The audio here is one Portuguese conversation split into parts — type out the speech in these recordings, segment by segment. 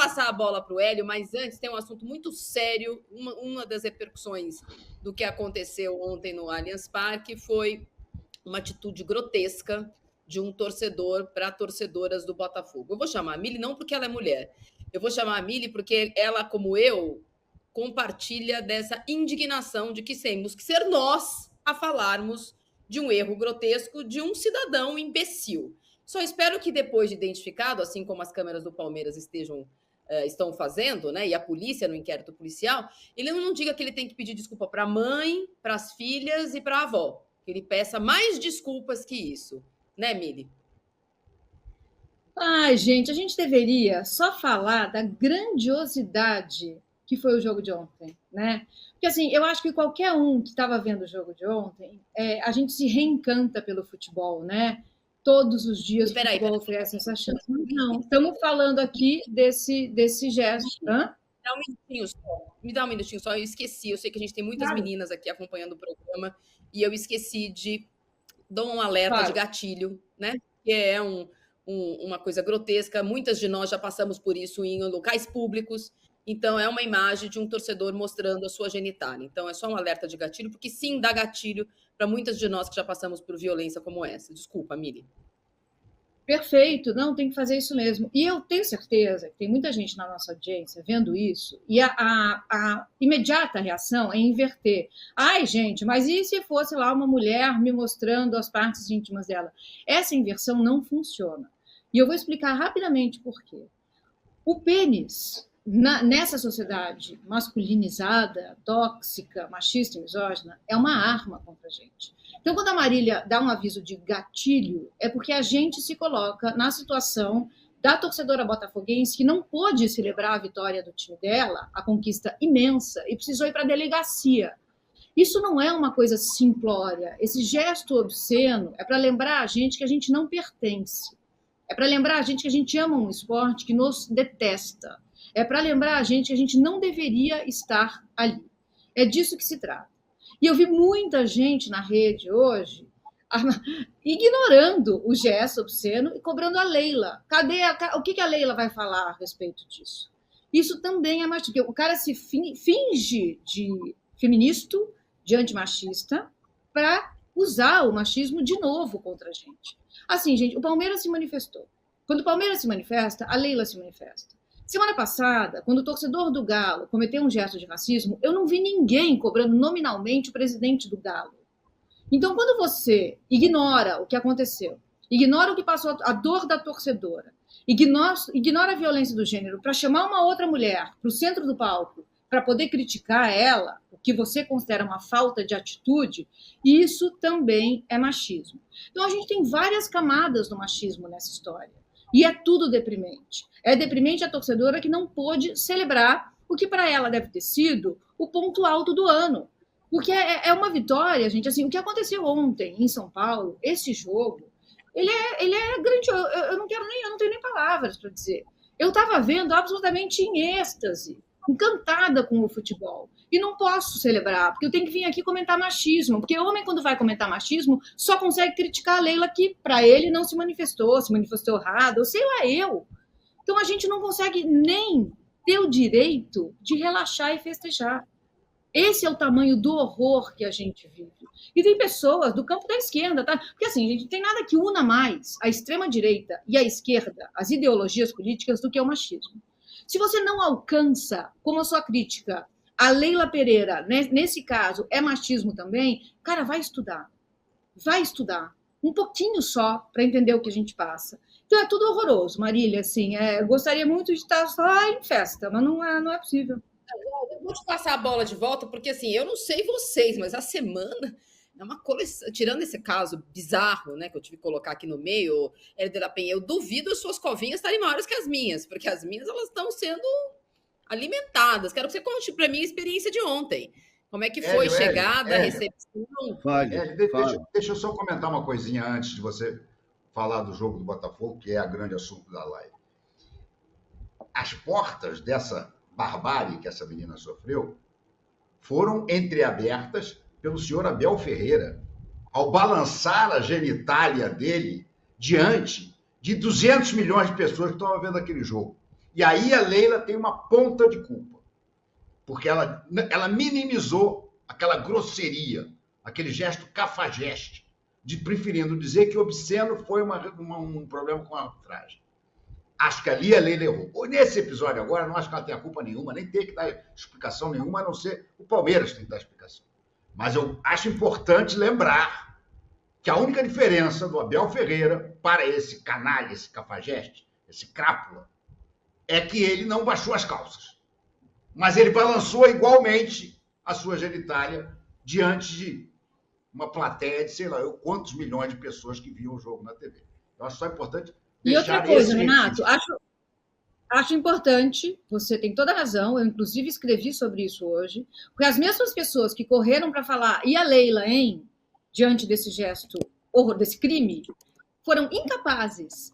passar a bola para o Hélio, mas antes tem um assunto muito sério. Uma das repercussões do que aconteceu ontem no Allianz Parque foi uma atitude grotesca de um torcedor para torcedoras do Botafogo. Eu vou chamar a Mili não porque ela é mulher, eu vou chamar a Mili porque ela, como eu, compartilha dessa indignação de que temos que ser nós a falarmos de um erro grotesco de um cidadão imbecil. Só espero que depois de identificado, assim como as câmeras do Palmeiras estão fazendo, né, e a polícia no inquérito policial, ele não diga que ele tem que pedir desculpa para a mãe, para as filhas e para a avó. Que ele peça mais desculpas que isso. Né, Mili? Ai, gente, a gente deveria só falar da grandiosidade que foi o jogo de ontem, né? Porque, assim, eu acho que qualquer um que estava vendo o jogo de ontem, a gente se reencanta pelo futebol, né? Todos os dias o futebol oferece essa chance. Não, estamos falando aqui desse gesto. Hã? Dá um minutinho só. Me dá um minutinho só, eu esqueci. Eu sei que a gente tem muitas meninas aqui acompanhando o programa e eu esqueci de dar um alerta de gatilho, né? Que é uma coisa grotesca. Muitas de nós já passamos por isso em locais públicos. Então, é uma imagem de um torcedor mostrando a sua genitália. Então, é só um alerta de gatilho, porque sim, dá gatilho para muitas de nós que já passamos por violência como essa. Desculpa, Mili. Perfeito, não, tem que fazer isso mesmo. E eu tenho certeza que tem muita gente na nossa audiência vendo isso, e a imediata reação é inverter. Ai, gente, mas e se fosse lá uma mulher me mostrando as partes íntimas dela? Essa inversão não funciona. E eu vou explicar rapidamente por quê. O pênis, nessa sociedade masculinizada, tóxica, machista e misógina, é uma arma contra a gente. Então, quando a Marília dá um aviso de gatilho, é porque a gente se coloca na situação da torcedora botafoguense que não pôde celebrar a vitória do time dela, a conquista imensa, e precisou ir para a delegacia. Isso não é uma coisa simplória. Esse gesto obsceno é para lembrar a gente que a gente não pertence. É para lembrar a gente que a gente ama um esporte que nos detesta. É para lembrar a gente que a gente não deveria estar ali. É disso que se trata. E eu vi muita gente na rede hoje ignorando o gesto obsceno e cobrando a Leila. O que a Leila vai falar a respeito disso? Isso também é machismo. O cara se finge de feminista, de antimachista, para usar o machismo de novo contra a gente. Assim, gente, o Palmeiras se manifestou. Quando o Palmeiras se manifesta, a Leila se manifesta. Semana passada, quando o torcedor do Galo cometeu um gesto de racismo, eu não vi ninguém cobrando nominalmente o presidente do Galo. Então, quando você ignora o que aconteceu, ignora o que passou, a dor da torcedora, ignora a violência do gênero para chamar uma outra mulher para o centro do palco para poder criticar ela, o que você considera uma falta de atitude, isso também é machismo. Então, a gente tem várias camadas do machismo nessa história. E é tudo deprimente. É deprimente a torcedora que não pôde celebrar o que para ela deve ter sido o ponto alto do ano. Porque é uma vitória, gente. Assim, o que aconteceu ontem em São Paulo, esse jogo, ele é grandioso. Eu não tenho nem palavras para dizer. Eu estava vendo absolutamente em êxtase, encantada com o futebol. E não posso celebrar, porque eu tenho que vir aqui comentar machismo. Porque o homem, quando vai comentar machismo, só consegue criticar a Leila que, para ele, não se manifestou errado, ou sei lá eu. Então, a gente não consegue nem ter o direito de relaxar e festejar. Esse é o tamanho do horror que a gente vive. E tem pessoas do campo da esquerda, tá? Porque, assim, gente, não tem nada que una mais a extrema-direita e a esquerda, as ideologias políticas, do que o machismo. Se você não alcança, como a sua crítica, a Leila Pereira, nesse caso, é machismo também, cara, vai estudar. Vai estudar. Um pouquinho só para entender o que a gente passa. Então é tudo horroroso, Marília, assim, eu gostaria muito de estar só em festa, mas não é possível. Eu vou te passar a bola de volta, porque assim, eu não sei vocês, mas a semana é uma coleção, tirando esse caso bizarro, né, que eu tive que colocar aqui no meio, Hélio de la Penha, eu duvido as suas covinhas estarem maiores que as minhas, porque as minhas, elas estão sendo alimentadas. Quero que você conte para mim a experiência de ontem. Como é que foi a chegada, a recepção? Deixa eu só comentar uma coisinha antes de você falar do jogo do Botafogo, que é a grande assunto da live. As portas dessa barbárie que essa menina sofreu foram entreabertas pelo senhor Abel Ferreira, ao balançar a genitália dele diante de 200 milhões de pessoas que estavam vendo aquele jogo. E aí a Leila tem uma ponta de culpa, porque ela minimizou aquela grosseria, aquele gesto cafajeste, de preferindo dizer que obsceno foi um problema com a arbitragem. Acho que ali a Leila errou. Nesse episódio agora, não acho que ela tenha culpa nenhuma, nem tem que dar explicação nenhuma, a não ser o Palmeiras tem que dar explicação. Mas eu acho importante lembrar que a única diferença do Abel Ferreira para esse canalha, esse cafajeste, esse crápula, é que ele não baixou as calças. Mas ele balançou igualmente a sua genitália diante de uma plateia de sei lá quantos milhões de pessoas que viam o jogo na TV. Eu acho só importante e outra coisa, Renato, acho importante, você tem toda a razão, eu inclusive escrevi sobre isso hoje, porque as mesmas pessoas que correram para falar, e a Leila, hein, diante desse gesto, desse crime, foram incapazes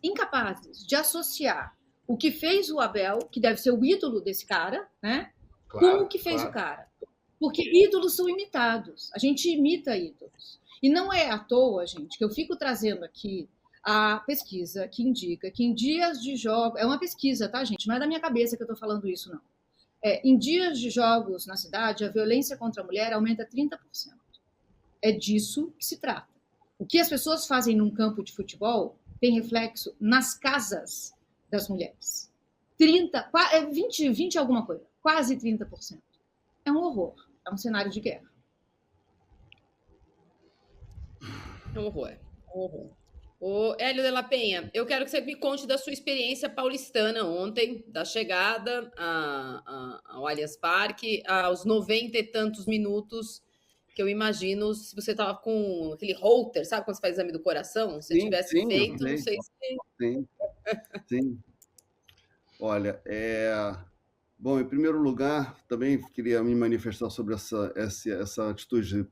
de associar o que fez o Abel, que deve ser o ídolo desse cara, né, com o que fez o cara. Porque ídolos são imitados, a gente imita ídolos. E não é à toa, gente, que eu fico trazendo aqui a pesquisa que indica que em dias de jogos... É uma pesquisa, tá, gente? Não é da minha cabeça que eu estou falando isso, não. Em dias de jogos na cidade, a violência contra a mulher aumenta 30%. É disso que se trata. O que as pessoas fazem num campo de futebol tem reflexo nas casas das mulheres. 20 alguma coisa. Quase 30%. É um horror. É um cenário de guerra. É um horror. Ô, Hélio de la Penha, eu quero que você me conte da sua experiência paulistana ontem, da chegada ao Allianz Parque, aos 90 e tantos minutos, que eu imagino, se você estava com aquele holter, sabe quando você faz exame do coração? Se tivesse feito, não sei se... Sim. Olha, bom, em primeiro lugar, também queria me manifestar sobre essa atitude,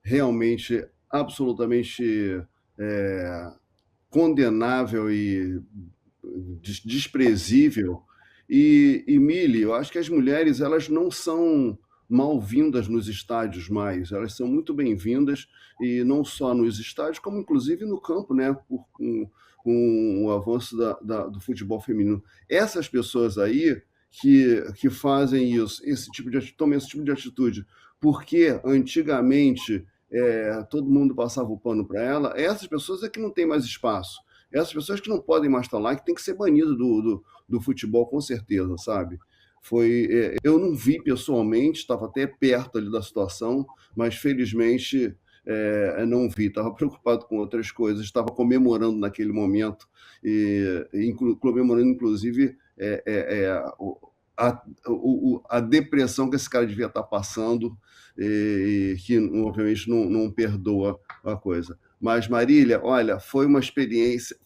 realmente, absolutamente condenável e desprezível. E, Mili, eu acho que as mulheres, elas não são mal-vindas nos estádios mais, elas são muito bem-vindas, e não só nos estádios, como inclusive no campo, né, com o avanço do futebol feminino. Essas pessoas aí que fazem tomam esse tipo de atitude, porque antigamente todo mundo passava o pano para ela, essas pessoas é que não têm mais espaço, essas pessoas que não podem mais estar lá, que tem que ser banido do futebol, com certeza, sabe? Eu não vi pessoalmente, estava até perto ali da situação, mas felizmente não vi, estava preocupado com outras coisas, estava comemorando naquele momento, comemorando inclusive a depressão que esse cara devia estar passando, que obviamente não perdoa a coisa. Mas, Marília, olha, foi uma experiência,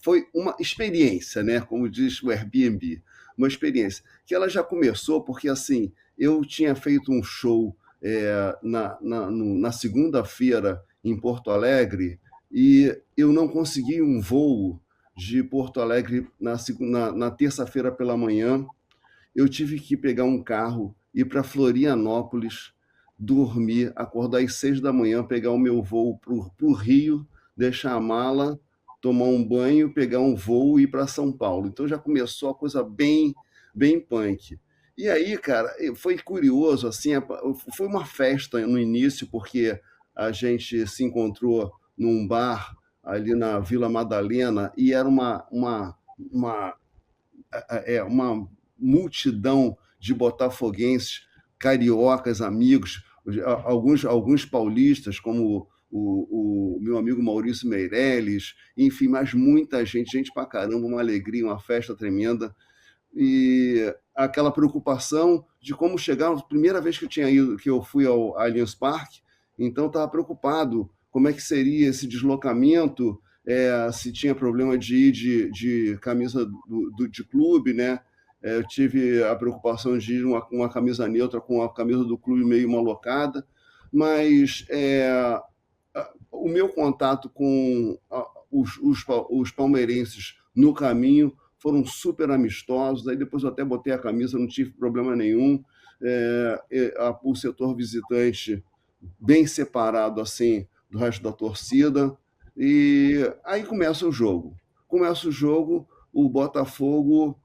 né? Como diz o Airbnb, uma experiência que ela já começou porque, assim, eu tinha feito um show na segunda-feira em Porto Alegre e eu não consegui um voo de Porto Alegre na terça-feira pela manhã. Eu tive que pegar um carro, ir para Florianópolis, dormir, acordar às 6 da manhã, pegar o meu voo para o Rio, deixar a mala, tomar um banho, pegar um voo e ir para São Paulo. Então já começou a coisa bem, bem punk. E aí, cara, foi curioso, assim, foi uma festa no início, porque a gente se encontrou num bar ali na Vila Madalena e era uma multidão de botafoguenses, cariocas, amigos, alguns paulistas, como o meu amigo Maurício Meirelles, enfim, mas muita gente pra caramba, uma alegria, uma festa tremenda. E aquela preocupação de como chegar, a primeira vez que eu fui ao Allianz Parque, então estava preocupado como é que seria esse deslocamento, se tinha problema de ir de camisa de clube, né? Eu tive a preocupação de ir com uma camisa neutra, com a camisa do clube meio malocada, mas o meu contato com os palmeirenses no caminho foram super amistosos, aí depois eu até botei a camisa, não tive problema nenhum, o setor visitante bem separado assim do resto da torcida, e aí começa o jogo, o Botafogo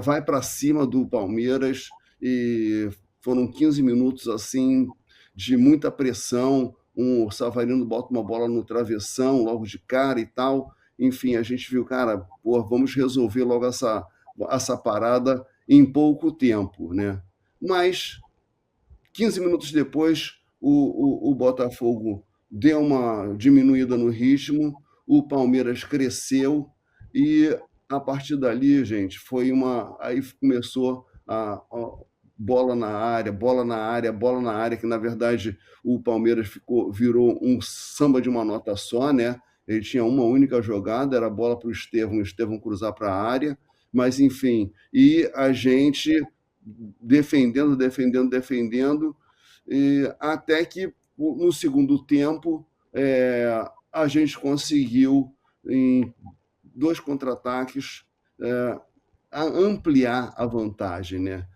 vai para cima do Palmeiras e foram 15 minutos assim de muita pressão. O Savarino bota uma bola no travessão logo de cara e tal. Enfim, a gente viu, cara, pô, vamos resolver logo essa parada em pouco tempo, né? Mas 15 minutos depois, o Botafogo deu uma diminuída no ritmo, o Palmeiras cresceu e a partir dali, gente, foi uma. Aí começou a bola na área, bola na área, bola na área, que na verdade o Palmeiras virou um samba de uma nota só, né? Ele tinha uma única jogada, era a bola para o Estevão cruzar para a área, mas enfim, e a gente defendendo, defendendo, defendendo, até que no segundo tempo a gente conseguiu, em 2 contra-ataques, ampliar a vantagem, né?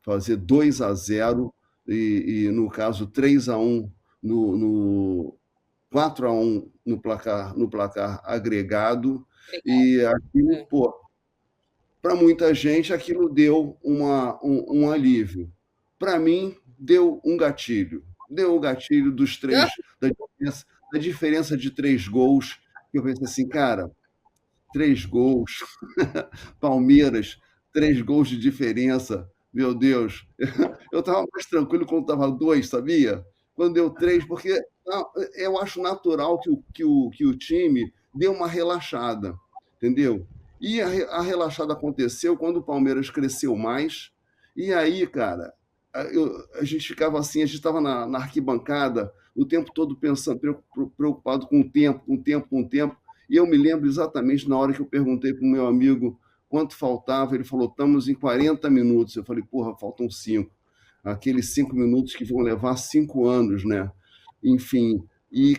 Fazer 2-0 e no caso 3-1 no 4-1 no placar agregado. E aquilo, pô, para muita gente aquilo deu um alívio. Para mim, deu um gatilho. Deu o gatilho dos 3, da diferença de 3 gols. Eu pensei assim, cara, 3 gols, Palmeiras, 3 gols de diferença, meu Deus. Eu estava mais tranquilo quando estava 2, sabia? Quando deu 3, porque eu acho natural que o time dê uma relaxada, entendeu? E a relaxada aconteceu quando o Palmeiras cresceu mais, e aí, cara, a gente ficava assim, a gente estava na arquibancada o tempo todo pensando, preocupado com o tempo, com o tempo, com o tempo. E eu me lembro exatamente na hora que eu perguntei para o meu amigo quanto faltava, ele falou, estamos em 40 minutos. Eu falei, porra, faltam 5. Aqueles 5 minutos que vão levar 5 anos, né? Enfim, e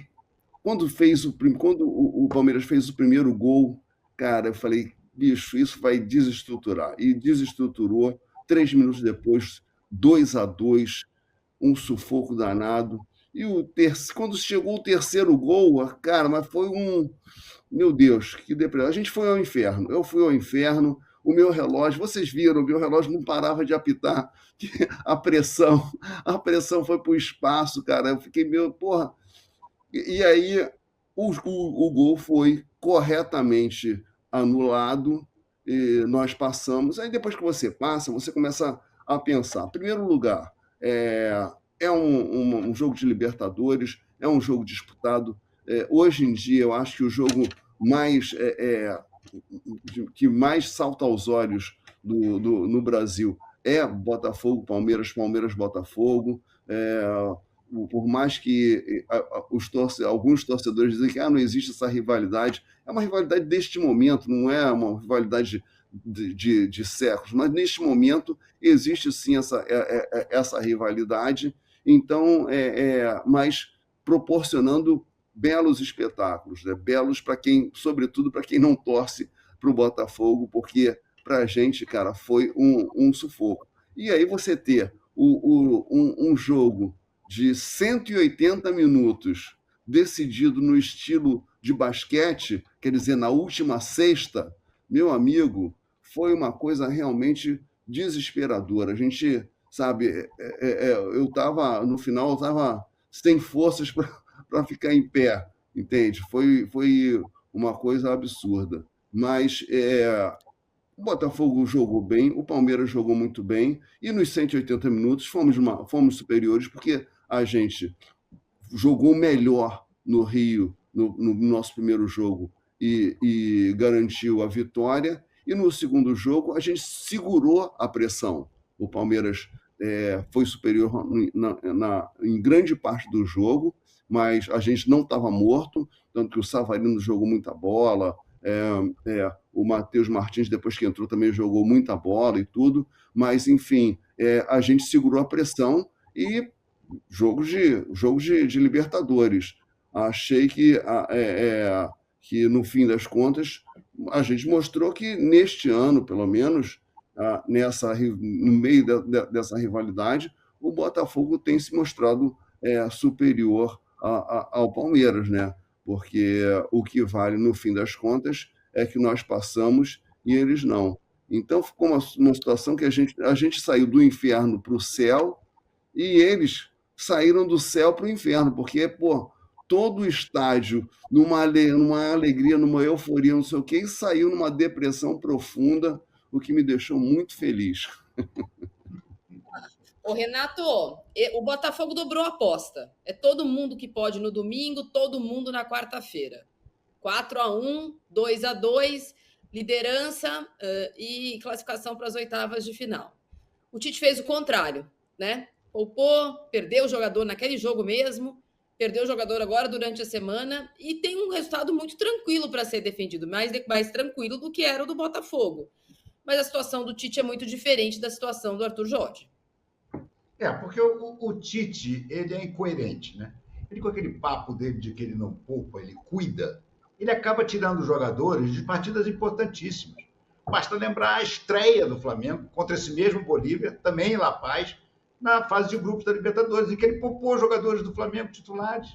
quando o Palmeiras fez o primeiro gol, cara, eu falei, bicho, isso vai desestruturar. E desestruturou. 3 minutos depois, 2-2, um sufoco danado. E quando chegou o terceiro gol, cara, mas foi um... Meu Deus, que depressão. A gente foi ao inferno. Eu fui ao inferno. O meu relógio, vocês viram, o meu relógio não parava de apitar. A pressão foi para o espaço, cara. Eu fiquei meio, porra. E aí o gol foi corretamente anulado. E nós passamos. Aí depois que você passa, você começa a pensar. Em primeiro lugar, é um jogo de Libertadores, é um jogo disputado. Hoje em dia, eu acho que o jogo que mais salta aos olhos no Brasil é Botafogo, Palmeiras, Palmeiras, Botafogo. Por mais que alguns torcedores dizem que não existe essa rivalidade, é uma rivalidade deste momento, não é uma rivalidade de séculos, mas neste momento existe sim essa rivalidade, então, mas proporcionando belos espetáculos, né? Belos para quem, sobretudo para quem não torce para o Botafogo, porque para a gente, cara, foi um sufoco. E aí você ter um jogo de 180 minutos decidido no estilo de basquete, quer dizer, na última sexta, meu amigo, foi uma coisa realmente desesperadora. A gente, sabe, eu estava, no final, eu estava sem forças para ficar em pé, entende? Foi uma coisa absurda. Mas o Botafogo jogou bem, o Palmeiras jogou muito bem, e nos 180 minutos fomos superiores, porque a gente jogou melhor no Rio, no nosso primeiro jogo, e garantiu a vitória. E no segundo jogo, a gente segurou a pressão. O Palmeiras foi superior em grande parte do jogo, mas a gente não estava morto, tanto que o Savarino jogou muita bola, o Matheus Martins, depois que entrou, também jogou muita bola e tudo, mas, enfim, a gente segurou a pressão e jogos de Libertadores. Achei que, no fim das contas, a gente mostrou que, neste ano, pelo menos, no meio dessa rivalidade, o Botafogo tem se mostrado superior ao Palmeiras, né? Porque o que vale, no fim das contas, é que nós passamos e eles não. Então, ficou uma situação que a gente saiu do inferno para o céu e eles saíram do céu para o inferno, porque, pô, todo o estádio, numa alegria, numa euforia, não sei o quê, e saiu numa depressão profunda, o que me deixou muito feliz. Ô, Renato, o Botafogo dobrou a aposta. É todo mundo que pode no domingo, todo mundo na quarta-feira. 4-1, 2-2, liderança e classificação para as oitavas de final. O Tite fez o contrário, né? Poupou, perdeu o jogador naquele jogo mesmo, perdeu o jogador agora durante a semana e tem um resultado muito tranquilo para ser defendido, mais tranquilo do que era o do Botafogo. Mas a situação do Tite é muito diferente da situação do Arthur Jorge. Porque o Tite, ele é incoerente, né? Ele, com aquele papo dele de que ele não poupa, ele cuida, ele acaba tirando os jogadores de partidas importantíssimas. Basta lembrar a estreia do Flamengo contra esse mesmo Bolívia, também em La Paz, na fase de grupos da Libertadores, em que ele poupou jogadores do Flamengo titulares.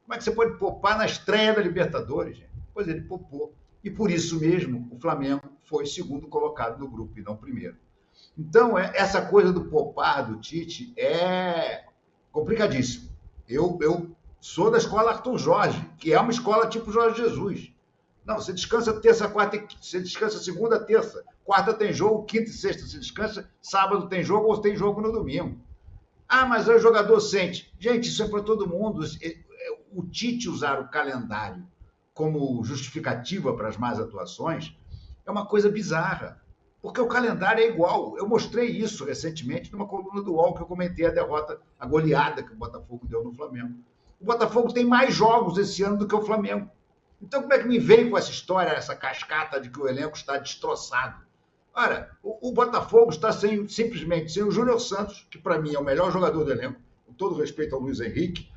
Como é que você pode poupar na estreia da Libertadores, gente? Pois ele poupou. E por isso mesmo o Flamengo foi segundo colocado no grupo e não primeiro. Então, essa coisa do poupar do Tite é complicadíssimo. Eu sou da escola Arthur Jorge, que é uma escola tipo Jorge Jesus. Não, você descansa terça, quarta, você descansa segunda, terça, quarta tem jogo, quinta e sexta você descansa, sábado tem jogo ou tem jogo no domingo. Ah, mas aí o jogador sente. Gente, isso é para todo mundo. O Tite usar o calendário como justificativa para as más atuações é uma coisa bizarra. Porque o calendário é igual. Eu mostrei isso recentemente numa coluna do UOL que eu comentei a derrota, a goleada que o Botafogo deu no Flamengo. O Botafogo tem mais jogos esse ano do que o Flamengo. Então, como é que me vem com essa história, essa cascata de que o elenco está destroçado? Ora, o Botafogo está simplesmente sem o Júnior Santos, que para mim é o melhor jogador do elenco, com todo respeito ao Luiz Henrique.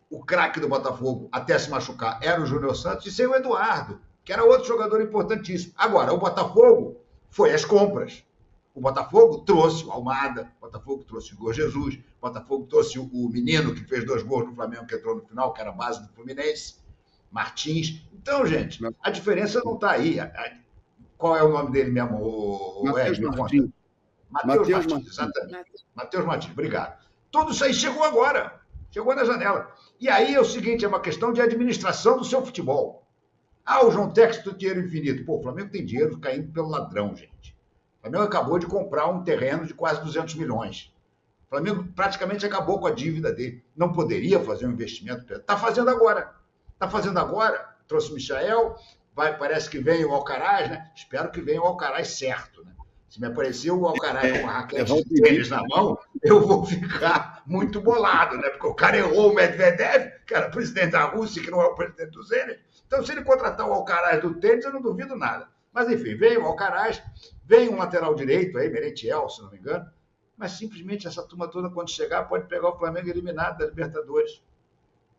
O craque do Botafogo, até se machucar, era o Júnior Santos, e sem o Eduardo, que era outro jogador importantíssimo. Agora, o Botafogo foi às compras. O Botafogo trouxe o Almada, o Botafogo trouxe o Igor Jesus, o Botafogo trouxe o menino que fez 2 gols no Flamengo, que entrou no final, que era a base do Fluminense, Martins. Então, gente, a diferença não está aí. Qual é o nome dele mesmo? Matheus Martins. Matheus Martins, exatamente. Matheus Martins, obrigado. Tudo isso aí chegou agora. Chegou na janela. E aí é o seguinte, é uma questão de administração do seu futebol. Ah, o João Tex tem dinheiro infinito. Pô, o Flamengo tem dinheiro caindo pelo ladrão, gente. O Flamengo acabou de comprar um terreno de quase 200 milhões. O Flamengo praticamente acabou com a dívida dele. Não poderia fazer um investimento. Está fazendo agora. Trouxe o Michael, parece que vem o Alcaraz, né? Espero que venha o Alcaraz certo, né? Se me aparecer o Alcaraz com a raquete de tênis na mão, eu vou ficar muito bolado, né? Porque o cara errou o Medvedev, que era presidente da Rússia, que não é o presidente do Zenit. Então, se ele contratar o Alcaraz do tênis, eu não duvido nada. Mas, enfim, vem o Alcaraz, vem um lateral direito aí, Merentiel, se não me engano, mas simplesmente essa turma toda, quando chegar, pode pegar o Flamengo eliminado da Libertadores.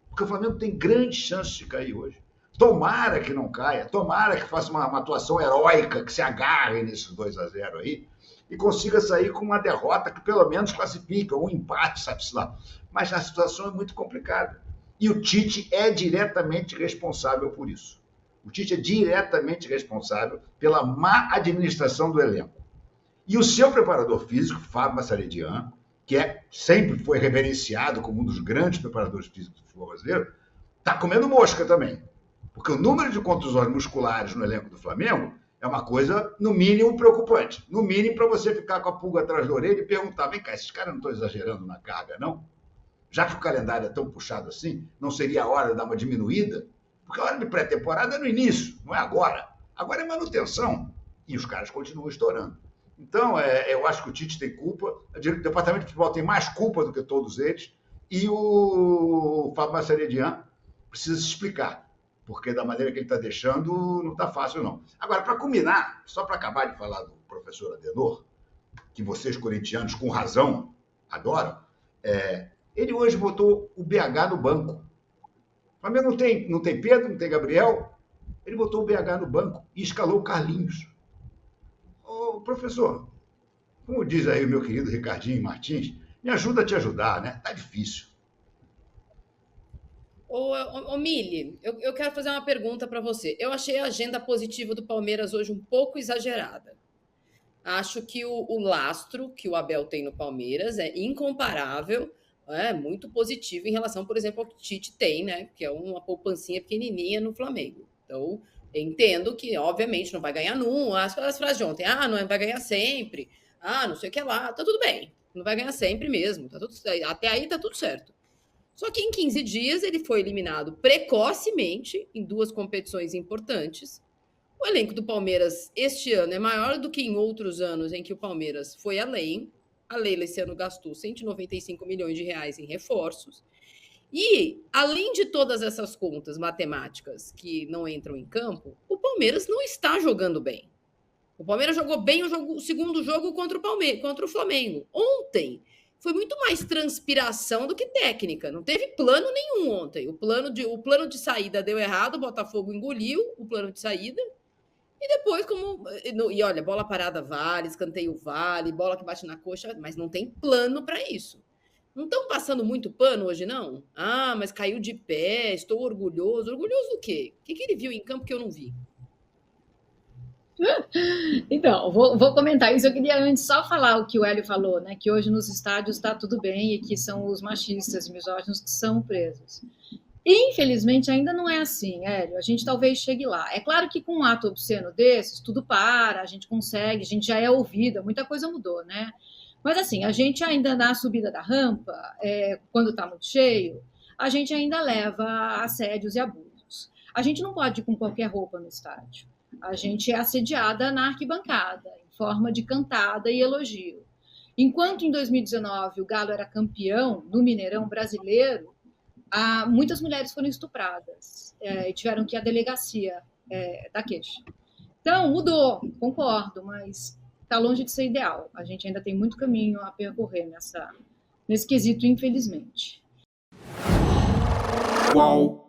Porque o Flamengo tem grandes chances de cair hoje. Tomara que não caia, tomara que faça uma atuação heróica, que se agarre nesses 2-0 aí e consiga sair com uma derrota que pelo menos classifica, um empate, sabe-se lá. Mas a situação é muito complicada. E o Tite é diretamente responsável por isso. O Tite é diretamente responsável pela má administração do elenco. E o seu preparador físico, Fábio Massaredian, que sempre foi reverenciado como um dos grandes preparadores físicos do futebol brasileiro, está comendo mosca também. Porque o número de contusões musculares no elenco do Flamengo é uma coisa, no mínimo, preocupante. No mínimo, para você ficar com a pulga atrás da orelha e perguntar, vem cá, esses caras não estão exagerando na carga, não? Já que o calendário é tão puxado assim, não seria a hora de dar uma diminuída? Porque a hora de pré-temporada é no início, não é agora. Agora é manutenção. E os caras continuam estourando. Então, eu acho que o Tite tem culpa, o departamento de futebol tem mais culpa do que todos eles, e o Fábio Massaredian precisa se explicar, porque da maneira que ele está deixando, não está fácil, não. Agora, para culminar, só para acabar de falar do professor Adenor, que vocês, corintianos, com razão, adoram, ele hoje botou o BH no banco. O Flamengo não tem Pedro, não tem Gabriel, ele botou o BH no banco e escalou o Carlinhos. Ô, professor, como diz aí o meu querido Ricardinho Martins, me ajuda a te ajudar, né? Tá difícil. Ô Mili, eu quero fazer uma pergunta para você. Eu achei a agenda positiva do Palmeiras hoje um pouco exagerada. Acho que o lastro que o Abel tem no Palmeiras é incomparável, é muito positivo em relação, por exemplo, ao que o Tite tem, né? Que é uma poupancinha pequenininha no Flamengo. Então, eu entendo que, obviamente, não vai ganhar nunca. As frases de ontem, não vai ganhar sempre, não sei o que lá, tá tudo bem. Não vai ganhar sempre mesmo, até aí tá tudo certo. Só que em 15 dias ele foi eliminado precocemente em 2 competições importantes. O elenco do Palmeiras este ano é maior do que em outros anos em que o Palmeiras foi além. A Leila esse ano gastou 195 milhões de reais em reforços. E, além de todas essas contas matemáticas que não entram em campo, o Palmeiras não está jogando bem. O Palmeiras jogou bem o segundo jogo contra o Flamengo. Ontem foi muito mais transpiração do que técnica. Não teve plano nenhum ontem. O plano de saída deu errado, o Botafogo engoliu o plano de saída. E depois, olha, bola parada vale, escanteio vale, bola que bate na coxa, mas não tem plano para isso. Não estão passando muito pano hoje, não? Mas caiu de pé, estou orgulhoso. Orgulhoso do quê? O que ele viu em campo que eu não vi? Então, vou comentar isso. Eu queria antes só falar o que o Hélio falou, né? Que hoje nos estádios está tudo bem e que são os machistas e misóginos que são presos. Infelizmente, ainda não é assim, Hélio. A gente talvez chegue lá. É claro que com um ato obsceno desses, tudo para, a gente consegue, a gente já é ouvida, muita coisa mudou, né? Mas assim, a gente ainda na subida da rampa, quando está muito cheio, a gente ainda leva assédios e abusos. A gente não pode ir com qualquer roupa no estádio. A gente é assediada na arquibancada, em forma de cantada e elogio. Enquanto em 2019 o Galo era campeão no Mineirão brasileiro, muitas mulheres foram estupradas e tiveram que ir à delegacia da queixa. Então, mudou, concordo, mas está longe de ser ideal. A gente ainda tem muito caminho a percorrer nesse quesito, infelizmente. Qual